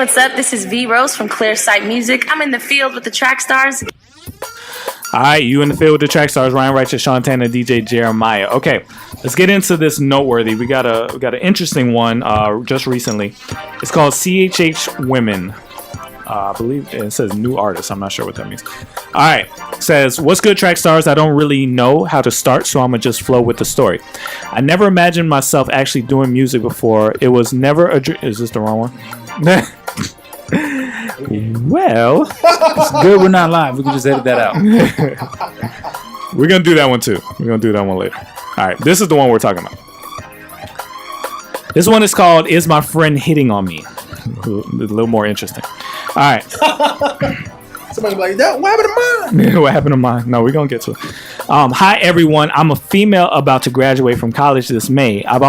what's up? This is V Rose from Clear Sight Music. I'm in the field with the Trackstarz. All right, you in the field with the Trackstarz, Ryan Righteous, Sean Tanner, DJ Jeremiah. Okay, let's get into this noteworthy. We got an interesting one just recently. It's called CHH Women. I believe it says new artist. I'm not sure what that means. All right. It says, what's good, Trackstarz? I don't really know how to start, so I'm going to just flow with the story. I never imagined myself actually doing music before. It was never a dream. Is this the wrong one? Well, it's good we're not live. We can just edit that out. We're going to do that one too. We're going to do that one later. All right. This is the one we're talking about. This one is called Is My Friend Hitting on Me? A little more interesting. All right. Somebody be like, that, what happened to mine? What happened to mine? No, we're going to get to it. Hi, everyone. I'm a female about to graduate from college this May. I am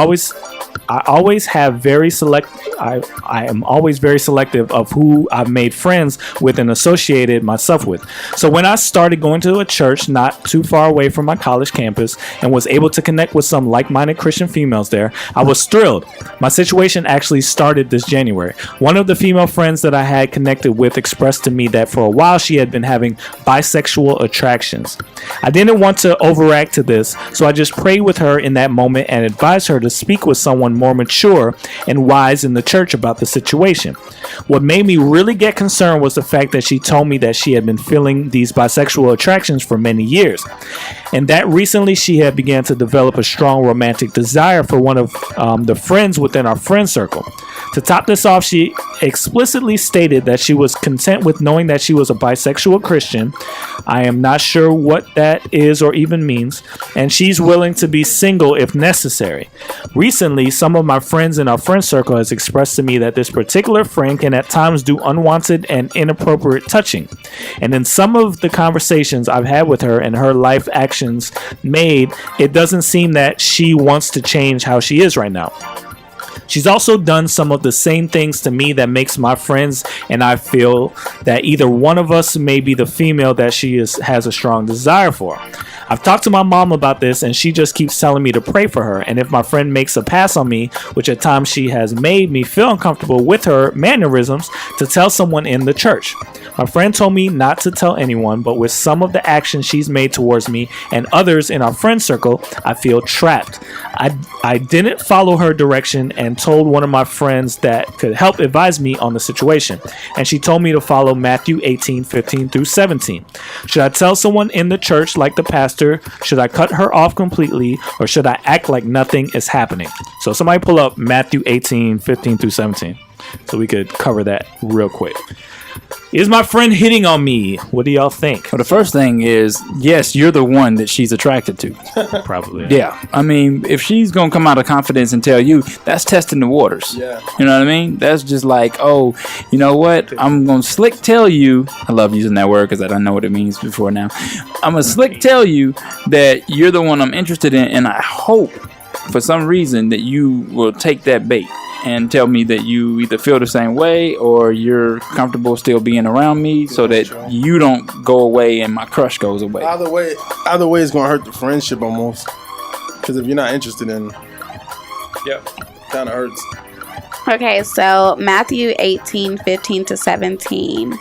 always very selective of who I've made friends with and associated myself with. So when I started going to a church not too far away from my college campus and was able to connect with some like-minded Christian females there, I was thrilled. My situation actually started this January. One of the female friends that I had connected with expressed to me that for a while she had been having bisexual attractions. I didn't want to overact to this, so I just prayed with her in that moment and advised her to speak with someone more mature and wise in the church about the situation. What made me really get concerned was the fact that she told me that she had been feeling these bisexual attractions for many years, and that recently she had began to develop a strong romantic desire for one of the friends within our friend circle. To top this off, she explicitly stated that she was content with knowing that she was a bisexual Christian. I am not sure what that is or even means, and she's willing to be single if necessary. Recently, some of my friends in our friend circle has expressed to me that this particular friend can at times do unwanted and inappropriate touching. And in some of the conversations I've had with her and her life actions made, it doesn't seem that she wants to change how she is right now. She's also done some of the same things to me that makes my friends and I feel that either one of us may be the female that she has a strong desire for. I've talked to my mom about this and she just keeps telling me to pray for her, and if my friend makes a pass on me, which at times she has made me feel uncomfortable with her mannerisms, to tell someone in the church. My friend told me not to tell anyone, but with some of the actions she's made towards me and others in our friend circle, I feel trapped. I didn't follow her direction and told one of my friends that could help advise me on the situation, and she told me to follow Matthew 18:15-17. Should I tell someone in the church like the pastor? Should I cut her off completely, or should I act like nothing is happening? So somebody pull up Matthew 18:15-17 so we could cover that real quick. Is my friend hitting on me? What do y'all think? Well, the first thing is, yes, you're the one that she's attracted to. Probably. Yeah. I mean, if she's going to come out of confidence and tell you, that's testing the waters. Yeah. You know what I mean? That's just like, oh, you know what? I'm going to slick tell you. I love using that word because I don't know what it means before now. I'm going to slick tell you that you're the one I'm interested in, and I hope for some reason that you will take that bait and tell me that you either feel the same way or you're comfortable still being around me, so that you don't go away and my crush goes away. Either way it's gonna hurt the friendship almost. Because if you're not interested in, kind of hurts. Okay, so Matthew 18:15-17.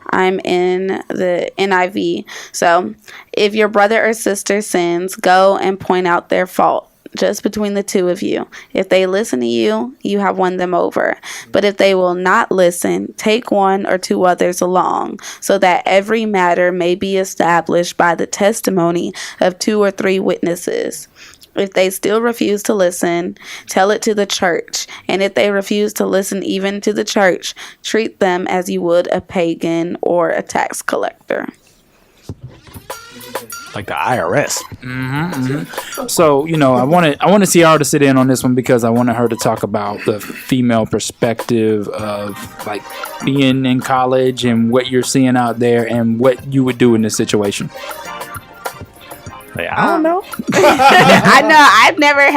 I'm in the NIV. So, if your brother or sister sins, go and point out their fault, just between the two of you. If they listen to you, you have won them over. But if they will not listen, take one or two others along, so that every matter may be established by the testimony of 2 or 3 witnesses. If they still refuse to listen, tell it to the church. And if they refuse to listen even to the church, treat them as you would a pagan or a tax collector. Like the IRS. So, you know, I want to see her to sit in on this one because I wanted her to talk about the female perspective of like being in college and what you're seeing out there and what you would do in this situation. Like, I don't know. I know. I've never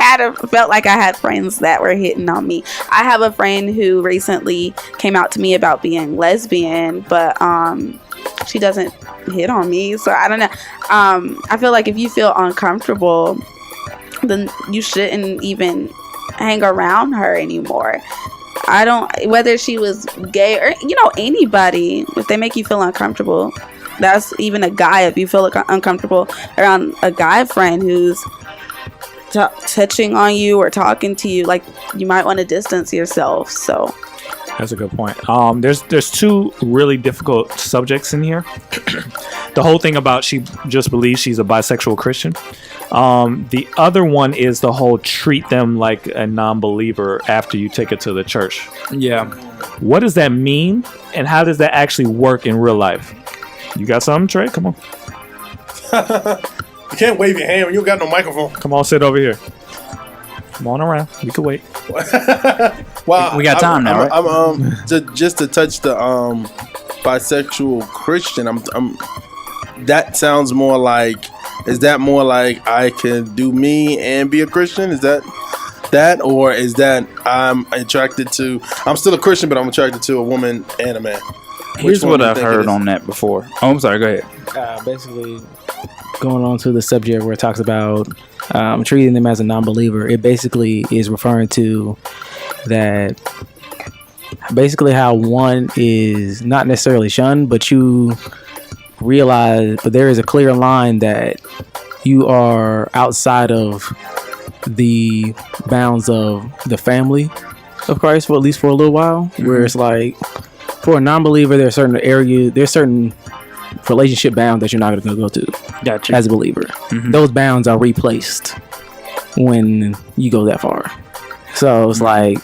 felt like I had friends that were hitting on me. I have a friend who recently came out to me about being lesbian, but she doesn't hit on me, so I don't know. I feel like if you feel uncomfortable, then you shouldn't even hang around her anymore. I don't, whether she was gay or, you know, anybody, if they make you feel uncomfortable, that's even a guy, if you feel uncomfortable around a guy friend who's touching on you or talking to you, like, you might want to distance yourself. So that's a good point. There's two really difficult subjects in here. The whole thing about she just believes she's a bisexual Christian. The other one is the whole treat them like a non-believer after you take it to the church. Yeah. What does that mean, and how does that actually work in real life? You got something, Trey? Come on. You can't wave your hand when you got no microphone. Come on, sit over here. Come on around. We can wait. Well, we got time now, right? I'm just to touch the bisexual Christian. That sounds more like. Is that more like I can do me and be a Christian? Is that, or is that I'm still a Christian, but I'm attracted to a woman and a man? Here's what I've heard on that before. Oh, I'm sorry. Go ahead. Basically, going on to the subject where it talks about treating them as a non-believer, it basically is referring to that. Basically, how one is not necessarily shunned, but you realize, but there is a clear line that you are outside of the bounds of the family of Christ, for at least for a little while. Where it's like, for a non-believer, there's certain relationship bounds that you're not going to go to. Gotcha. As a believer. Those bounds are replaced when you go that far. So it's like,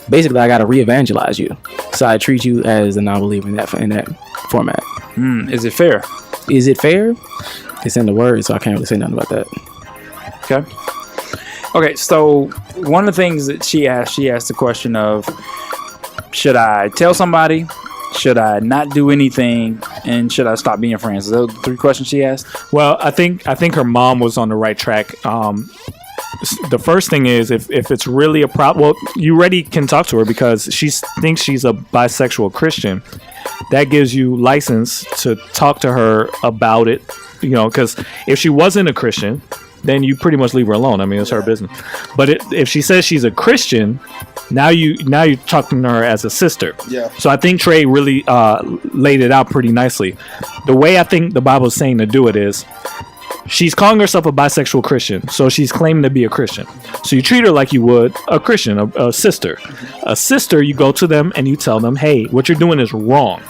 basically, I got to re-evangelize you, so I treat you as a non-believer in that format. Is it fair? Is it fair? It's in the word, so I can't really say nothing about that. Okay, so one of the things that she asked the question of, should I tell somebody? Should I not do anything? And should I stop being friends? Those are the three questions she asked. Well, I think her mom was on the right track. The first thing is, if it's really a problem, well, you already can talk to her because she thinks she's a bisexual Christian. That gives you license to talk to her about it, you know, because if she wasn't a Christian, then you pretty much leave her alone. I mean, it's her business. But if she says she's a Christian, now you're talking to her as a sister. Yeah. So I think Trey really laid it out pretty nicely. The way I think the Bible is saying to do it is, she's calling herself a bisexual Christian, so she's claiming to be a Christian. So you treat her like you would a Christian, a sister. A sister, you go to them and you tell them, hey, what you're doing is wrong.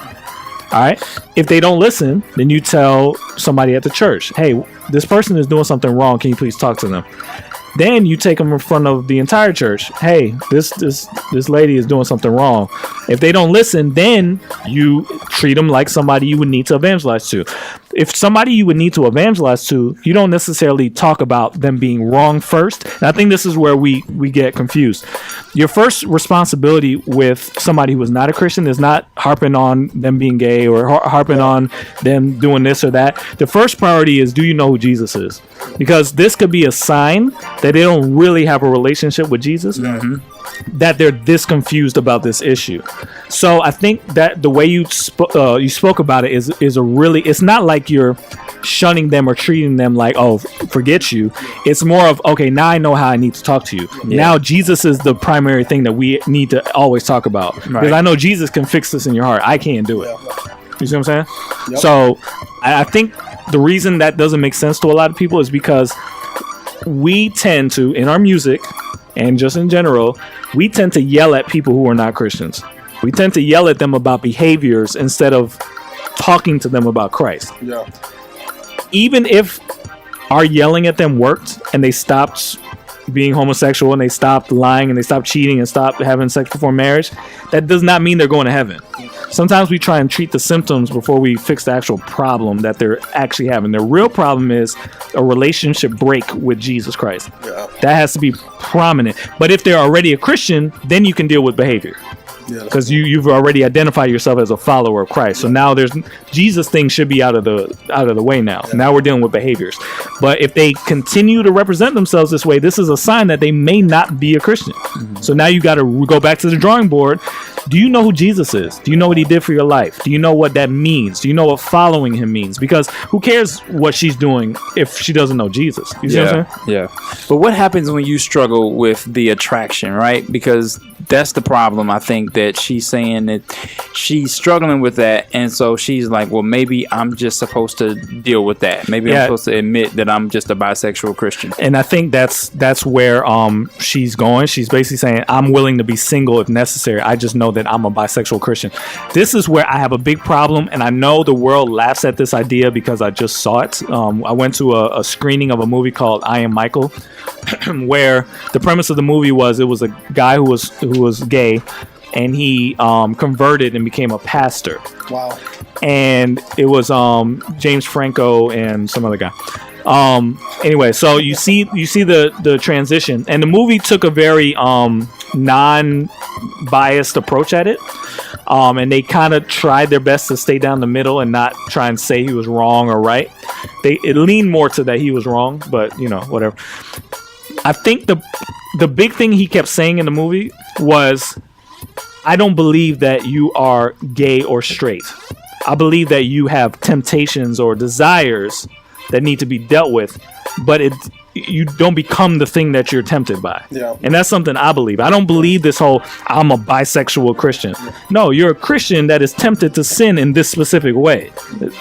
All right? If they don't listen, then you tell somebody at the church, hey, this person is doing something wrong. Can you please talk to them? Then you take them in front of the entire church. Hey, this lady is doing something wrong. If they don't listen, then you treat them like somebody you would need to evangelize to. If somebody you would need to evangelize to, you don't necessarily talk about them being wrong first. And I think this is where we get confused. Your first responsibility with somebody who is not a Christian is not harping on them being gay or harping on them doing this or that. The first priority is, do you know who Jesus is? Because this could be a sign that they don't really have a relationship with Jesus, that they're this confused about this issue. So I think that the way you spoke about it is a really, it's not like you're shunning them or treating them like, oh, forget you. It's more of, okay, now I know how I need to talk to you. Yeah. Now Jesus is the primary thing that we need to always talk about. Right. Because I know Jesus can fix this in your heart. I can't do it. You see what I'm saying? Yep. So I think the reason that doesn't make sense to a lot of people is because we tend to, in our music and just in general, we tend to yell at people who are not Christians. We tend to yell at them about behaviors instead of talking to them about Christ. Yeah. Even if our yelling at them worked and they stopped being homosexual and they stopped lying and they stopped cheating and stopped having sex before marriage, that does not mean they're going to heaven. Sometimes we try and treat the symptoms before we fix the actual problem that they're actually having. Their real problem is a relationship break with Jesus Christ. Yeah. That has to be prominent. But if they're already a Christian, then you can deal with behavior. Because you've already identified yourself as a follower of Christ. So now there's Jesus thing should be out of the way now. Yeah. Now we're dealing with behaviors. But if they continue to represent themselves this way, this is a sign that they may not be a Christian. Mm-hmm. So now you got to go back to the drawing board. do you know who Jesus is? Do you know what he did for your life? Do you know what that means? Do you know what following him means? Because who cares what she's doing if she doesn't know Jesus? You see what I'm saying? Yeah. But what happens when you struggle with the attraction, right? Because that's the problem. I think that she's saying that she's struggling with that, and so she's like, well, maybe I'm just supposed to deal with that. Maybe I'm supposed to admit that I'm just a bisexual Christian. And I think that's where she's going. She's basically saying, I'm willing to be single if necessary. I just know that I'm a bisexual Christian. This is where I have a big problem, and I know the world laughs at this idea because I just saw it. I went to a screening of a movie called I Am Michael, where the premise of the movie was it was a guy who was gay, and he converted and became a pastor. Wow. And it was James Franco and some other guy. Anyway, so you see the transition, and the movie took a very non-biased approach at it, and they kind of tried their best to stay down the middle and not try and say he was wrong or right. It leaned more to that he was wrong, but whatever. I think the big thing he kept saying in the movie was, I don't believe that you are gay or straight. I believe that you have temptations or desires that need to be dealt with, but you don't become the thing that you're tempted by. Yeah. And that's something I believe. I don't believe this whole I'm a bisexual Christian. No, you're a Christian that is tempted to sin in this specific way.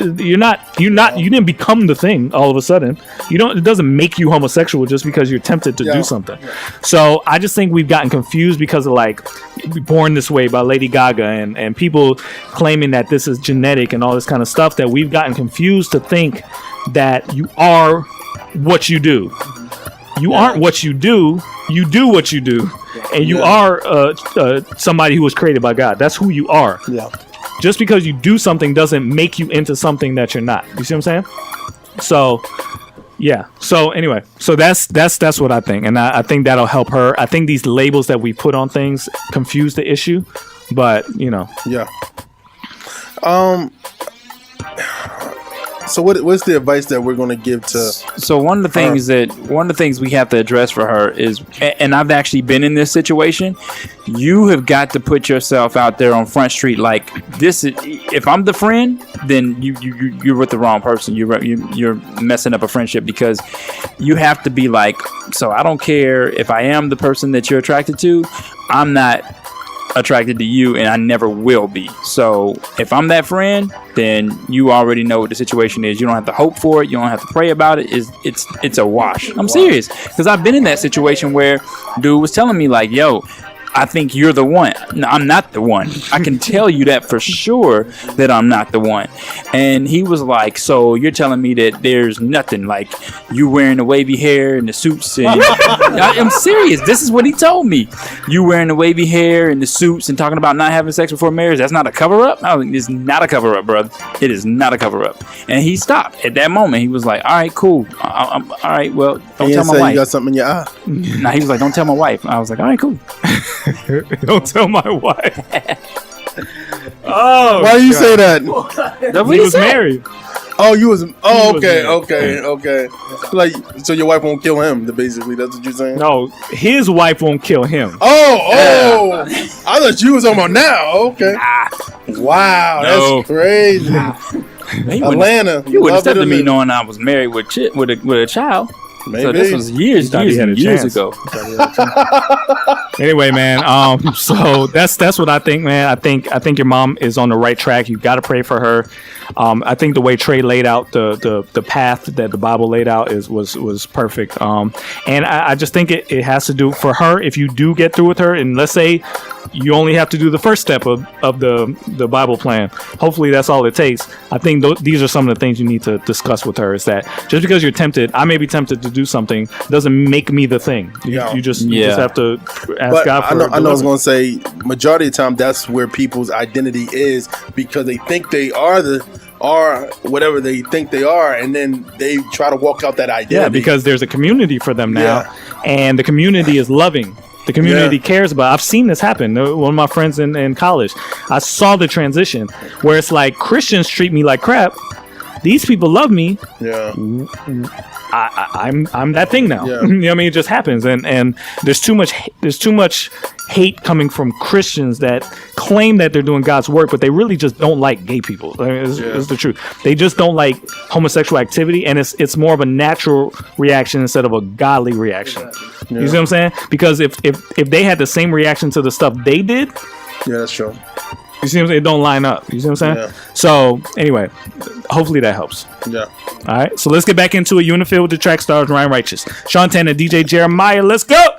You didn't become the thing all of a sudden. It doesn't make you homosexual just because you're tempted to do something. So I just think we've gotten confused because of Born This Way by Lady Gaga and people claiming that this is genetic and all this kind of stuff, that we've gotten confused to think that you are what you do. You aren't what you do what you do, and you are somebody who was created by God. That's who you are. Yeah. Just because you do something doesn't make you into something that you're not. You see what I'm saying? So yeah. So anyway, so that's what I think, and I think that'll help her. I think these labels that we put on things confuse the issue, but Yeah. So what's the advice that we're going to give to? So one of the things we have to address for her is, and I've actually been in this situation. You have got to put yourself out there on Front Street like this. If I'm the friend, then you're with the wrong person. You're messing up a friendship, because you have to be like, so I don't care if I am the person that you're attracted to. I'm not attracted to you, and I never will be. So if I'm that friend, then you already know what the situation is. You don't have to hope for it. You don't have to pray about it. It's a wash. I'm serious, because I've been in that situation where dude was telling me like, yo, I think you're the one. No, I'm not the one. I can tell you that for sure that I'm not the one. And he was like, so you're telling me that there's nothing, like you wearing the wavy hair and the suits and I'm serious. This is what he told me. You wearing the wavy hair and the suits and talking about not having sex before marriage. That's not a cover up. I was like, it's not a cover up, brother. It is not a cover up. And he stopped at that moment. He was like, all right, cool. All right, well, don't tell my wife. You got something in your eye. Nah, he was like, don't tell my wife. I was like, all right, cool. Don't tell my wife. Why do you say that? He was married. Oh, you was. Oh, was okay. Like, so your wife won't kill him. Basically, that's what you're saying. No, his wife won't kill him. Oh! I thought you was talking about now. Okay. Wow, that's crazy. Atlanta. You would have stepped to me knowing I was married with a child. Maybe. So this was years ago. Anyway, man. So that's what I think, man. I think your mom is on the right track. You got to pray for her. I think the way Trey laid out the path that the Bible laid out was perfect. And I just think it has to do for her. If you do get through with her, and let's say you only have to do the first step of the Bible plan. Hopefully that's all it takes. I think these are some of the things you need to discuss with her, is that just because you're tempted, I may be tempted to do something, doesn't make me the thing. You just have to ask God for it. I know I was going to say, majority of the time, that's where people's identity is, because they think they are whatever they think they are, and then they try to walk out that identity. Yeah, because there's a community for them now, and the community is loving. The community cares about. I've seen this happen. One of my friends in college, I saw the transition where it's like Christians treat me like crap, these people love me. Yeah. I'm that thing now. Yeah. You know what I mean? It just happens, and there's too much hate coming from Christians that claim that they're doing God's work, but they really just don't like gay people. I mean, it's the truth. They just don't like homosexual activity, and it's more of a natural reaction instead of a godly reaction. Yeah. You see what I'm saying? Because if they had the same reaction to the stuff they did, Yeah, that's true. you see what I'm saying? It don't line up. You see what I'm saying? Yeah. So anyway, hopefully that helps. Yeah. All right, so let's get back into it. You in the field with the Trackstarz, Ryan Righteous, Sean Tanner, DJ Jeremiah. Let's go.